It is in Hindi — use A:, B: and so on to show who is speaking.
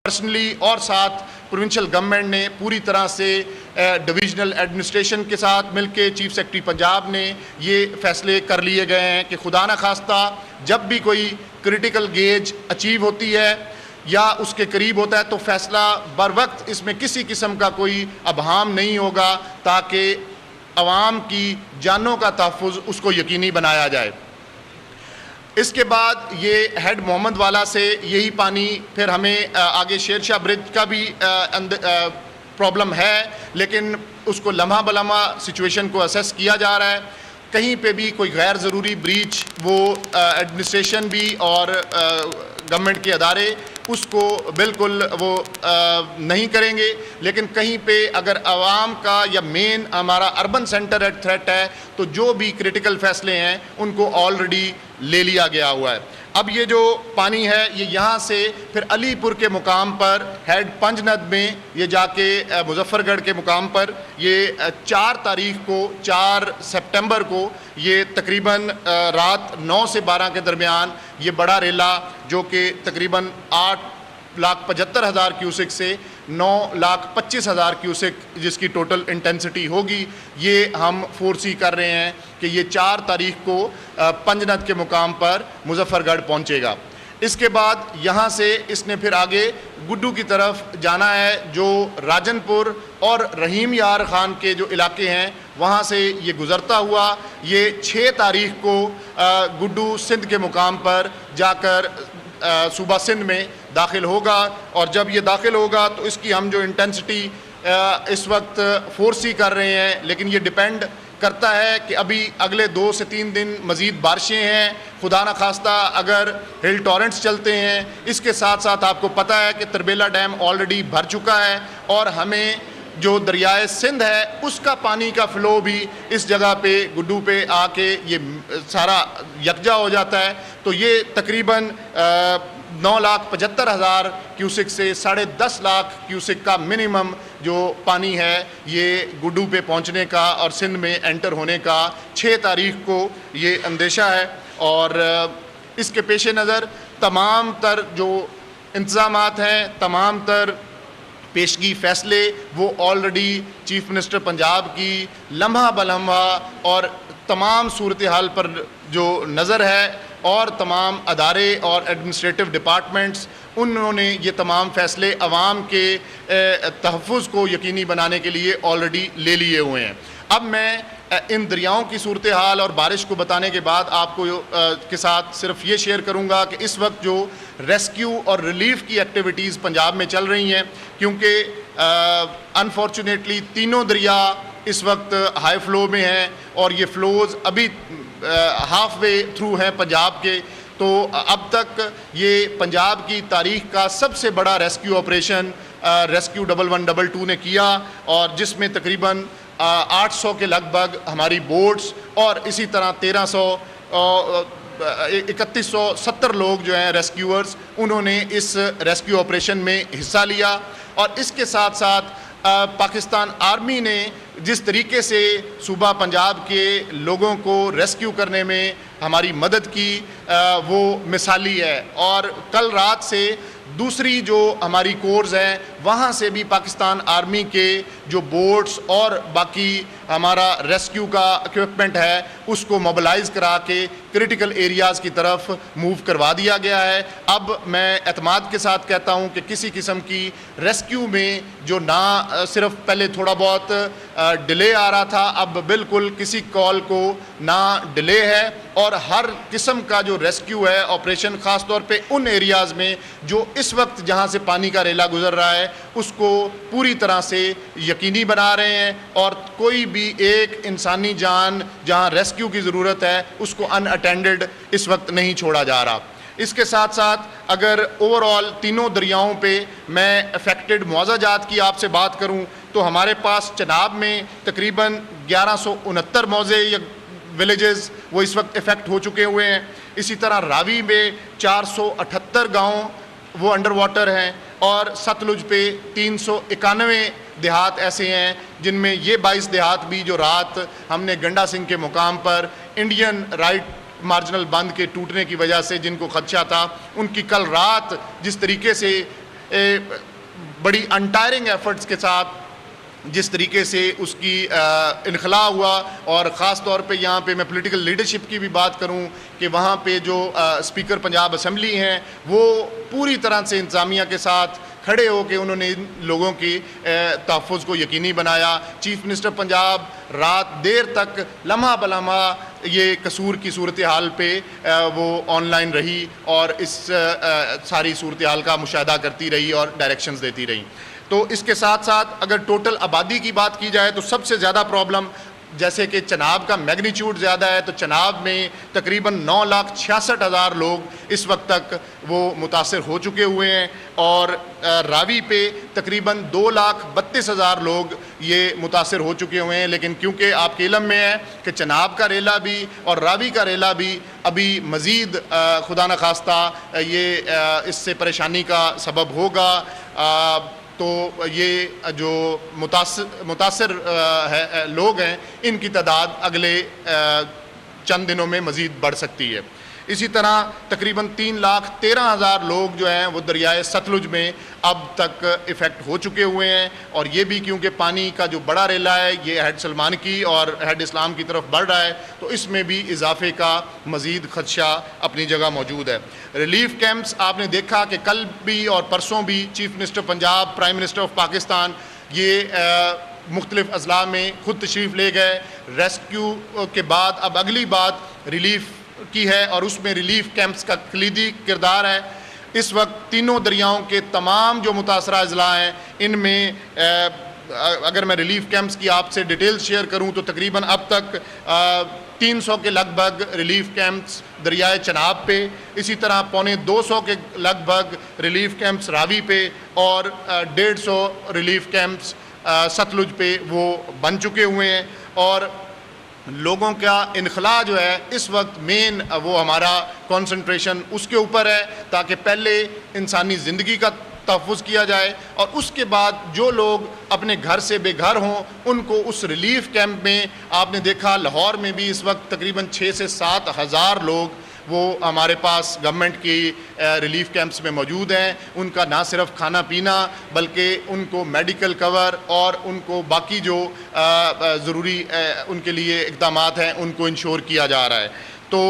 A: पर्सनली और साथ प्रोविंशियल गवर्नमेंट ने पूरी तरह से डिविजनल एडमिनिस्ट्रेशन के साथ मिलकर चीफ सेक्रेटरी पंजाब ने ये फैसले कर लिए गए हैं कि खुदा न खास्ता जब भी कोई क्रिटिकल गेज अचीव होती है या उसके करीब होता है तो फैसला बर वक्त इसमें किसी किस्म का कोई अबहाम नहीं होगा, ताकि अवाम की जानों का तहफ़्फ़ुज़ उसको यकीनी बनाया जाए। इसके बाद ये हेड मोहम्मद वाला से यही पानी फिर हमें आगे शेर शाह ब्रिज का भी प्रॉब्लम है, लेकिन उसको लम्हा बलम्हा सिचुएशन को असेस किया जा रहा है। कहीं पे भी कोई गैर ज़रूरी ब्रीच वो एडमिनिस्ट्रेशन भी और गवर्नमेंट के अदारे उसको बिल्कुल वो नहीं करेंगे, लेकिन कहीं पे अगर आवाम का या मेन हमारा अर्बन सेंटर एट थ्रेट है तो जो भी क्रिटिकल फैसले हैं उनको ऑलरेडी ले लिया गया हुआ है। अब ये जो पानी है ये यहाँ से फिर अलीपुर के मुकाम पर हेड पंजनद में ये जाके मुजफ्फरगढ़ के मुकाम पर ये 4 तारीख को 4 सितंबर को ये तकरीबन रात 9 से 12 के दरमियान ये बड़ा रेला जो कि तकरीबन 8,75,000 क्यूसिक से 9,25,000 क्यूसिक जिसकी टोटल इंटेंसिटी होगी, ये हम फोरसी कर रहे हैं कि ये 4 तारीख को पंजनद के मुकाम पर मुजफ्फरगढ़ पहुंचेगा। इसके बाद यहाँ से इसने फिर आगे गुड्डू की तरफ जाना है, जो राजनपुर और रहीम यार ख़ान के जो इलाके हैं वहाँ से ये गुज़रता हुआ ये 6 तारीख को गुड्डू सिंध के मुकाम पर जाकर सूबा सिंध में दाखिल होगा। और जब ये दाखिल होगा तो इसकी हम जो इंटेंसिटी इस वक्त फोरसी कर रहे हैं, लेकिन ये डिपेंड करता है कि अभी अगले 2 से 3 दिन मज़ीद बारिशें हैं, खुदा न खास्ता अगर हिल टॉरेंट्स चलते हैं। इसके साथ साथ आपको पता है कि तरबेला डैम ऑलरेडी भर चुका है और हमें जो दरियाए सिंध है उसका पानी का फ़्लो भी इस जगह पे गुड्डू पे आके ये सारा यकजा हो जाता है। तो ये तकरीबन 9,75,000 क्यूसिक से 10.5 लाख क्यूसिक का मिनिमम जो पानी है ये गुड्डू पे पहुंचने का और सिंध में एंटर होने का 6 तारीख को ये अंदेशा है। और इसके पेश नज़र तमाम तर जो इंतज़ामात हैं, तमाम तर पेशगी फ़ैसले वो ऑलरेडी चीफ मिनिस्टर पंजाब की लम्हा बलम्हा और तमाम सूरत हाल पर जो नज़र है और तमाम अदारे और एडमिनिस्ट्रेटिव डिपार्टमेंट्स उन्होंने ये तमाम फ़ैसले अवाम के तहफ़्फ़ुज़ को यकीनी बनाने के लिए ऑलरेडी ले लिए हुए हैं। अब मैं इन दरियाओं की सूरत हाल और बारिश को बताने के बाद आपको के साथ सिर्फ ये शेयर करूँगा कि इस वक्त जो रेस्क्यू और रिलीफ़ की एक्टिविटीज़ पंजाब में चल रही हैं, क्योंकि अनफॉर्चुनेटली तीनों दरिया इस वक्त हाई फ़्लो में हैं और ये फ़्लोज़ अभी हाफ वे थ्रू हैं पंजाब के। तो अब तक ये पंजाब की तारीख़ का सबसे बड़ा रेस्क्यू ऑपरेशन रेस्क्यू 1122 ने किया और जिसमें तकरीबन 800 के लगभग हमारी बोट्स और इसी तरह 3170 लोग जो हैं रेस्क्यूअर्स उन्होंने इस रेस्क्यू ऑपरेशन में हिस्सा लिया। और इसके साथ साथ पाकिस्तान आर्मी ने जिस तरीके से सूबा पंजाब के लोगों को रेस्क्यू करने में हमारी मदद की वो मिसाली है। और कल रात से दूसरी जो हमारी कोर्स हैं वहाँ से भी पाकिस्तान आर्मी के जो बोट्स और बाकी हमारा रेस्क्यू का इक्विपमेंट है उसको मोबिलाइज़ करा के क्रिटिकल एरियाज़ की तरफ मूव करवा दिया गया है। अब मैं एतमाद के साथ कहता हूँ कि किसी किस्म की रेस्क्यू में जो ना सिर्फ पहले थोड़ा बहुत डिले आ रहा था, अब बिल्कुल किसी कॉल को ना डिले है और हर किस्म का जो रेस्क्यू है ऑपरेशन ख़ास तौर पे उन एरियाज़ में जो इस वक्त जहाँ से पानी का रेला गुजर रहा है उसको पूरी तरह से यकीनी बना रहे हैं और कोई भी एक इंसानी जान जहाँ रेस्क्यू की ज़रूरत है उसको अनअटेंडेड इस वक्त नहीं छोड़ा जा रहा। इसके साथ साथ अगर ओवरऑल तीनों दरियाओं पे मैं अफेक्टेड मुआवजा जात की आपसे बात करूं तो हमारे पास चनाब में तकरीबन 1169 मौजे या विलेजेस वो इस वक्त इफ़ेक्ट हो चुके हुए हैं। इसी तरह रावी में 478 गांव वो अंडर वाटर हैं और सतलुज पे 391 देहात ऐसे हैं जिनमें ये 22 देहात भी जो रात हमने गंडा सिंह के मुकाम पर इंडियन राइट मार्जिनल बंद के टूटने की वजह से जिनको खदशा था उनकी कल रात जिस तरीके से बड़ी अनटायरिंग एफर्ट्स के साथ जिस तरीके से उसकी इनखला हुआ, और ख़ास तौर पे यहाँ पे मैं पॉलिटिकल लीडरशिप की भी बात करूँ कि वहाँ पे जो स्पीकर पंजाब असम्बली हैं वो पूरी तरह से इंतज़ामिया के साथ खड़े हो के उन्होंने इन लोगों की तहफ़्फ़ुज़ को यकीनी बनाया। चीफ़ मिनिस्टर पंजाब रात देर तक लम्हा बलम्हा ये कसूर की सूरत हाल पे वो ऑनलाइन रही और इस सारी सूरत हाल का मुशाहदा करती रही और डायरेक्शंस देती रही। तो इसके साथ साथ अगर टोटल आबादी की बात की जाए तो सबसे ज़्यादा प्रॉब्लम, जैसे कि चनाब का मैग्नीट्यूड ज़्यादा है, तो चनाब में तकरीबन 9,66,000 लोग इस वक्त तक वो मुतासर हो चुके हुए हैं, और रावी पे तकरीबन 2,32,000 लोग ये मुतासर हो चुके हुए हैं। लेकिन क्योंकि आपके इल्म में है कि चनाब का रेला भी और रावी का रेला भी अभी मज़ीद खुदा न खास्ता ये इससे परेशानी का सबब होगा, तो ये जो मुतासर लोग हैं इनकी तादाद अगले चंद दिनों में मज़ीद बढ़ सकती है। इसी तरह तकरीबन 3,13,000 लोग जो हैं वो दरियाए सतलुज में अब तक इफ़ेक्ट हो चुके हुए हैं, और ये भी क्योंकि पानी का जो बड़ा रेला है ये हेड सलमान की और हेड इस्लाम की तरफ बढ़ रहा है, तो इसमें भी इजाफे का मज़ीद खदशा अपनी जगह मौजूद है। रिलीफ कैंप्स आपने देखा कि कल भी और परसों भी chief minister Punjab, prime minister of Pakistan ये मुख्तलिफ़ अजला में ख़ुद तशरीफ़ ले गए। रेस्क्यू के बाद अब अगली बात रिलीफ की है, और उसमें रिलीफ कैंप्स का कलीदी किरदार है। इस वक्त तीनों दरियाओं के तमाम जो मुतासरा अजला हैं इनमें अगर मैं रिलीफ कैंप्स की आपसे डिटेल्स शेयर करूं तो तकरीबन अब तक 300 के लगभग रिलीफ कैंप्स दरियाए चनाब पे, इसी तरह 250 के लगभग रिलीफ कैंप्स रावी पे, और 150 रिलीफ कैंप्स सतलुज पे वो बन चुके हुए हैं। और लोगों का इनखला जो है इस वक्त मेन वो हमारा कंसंट्रेशन उसके ऊपर है, ताकि पहले इंसानी ज़िंदगी का तहफ़्फ़ुज़ किया जाए, और उसके बाद जो लोग अपने घर से बेघर हों उनको उस रिलीफ कैंप में, आपने देखा लाहौर में भी इस वक्त तकरीबन 6 से 7 हज़ार लोग वो हमारे पास गवर्नमेंट की रिलीफ कैंप्स में मौजूद हैं। उनका ना सिर्फ खाना पीना बल्कि उनको मेडिकल कवर और उनको बाकी जो ज़रूरी उनके लिए इक़दामात हैं उनको इंश्योर किया जा रहा है।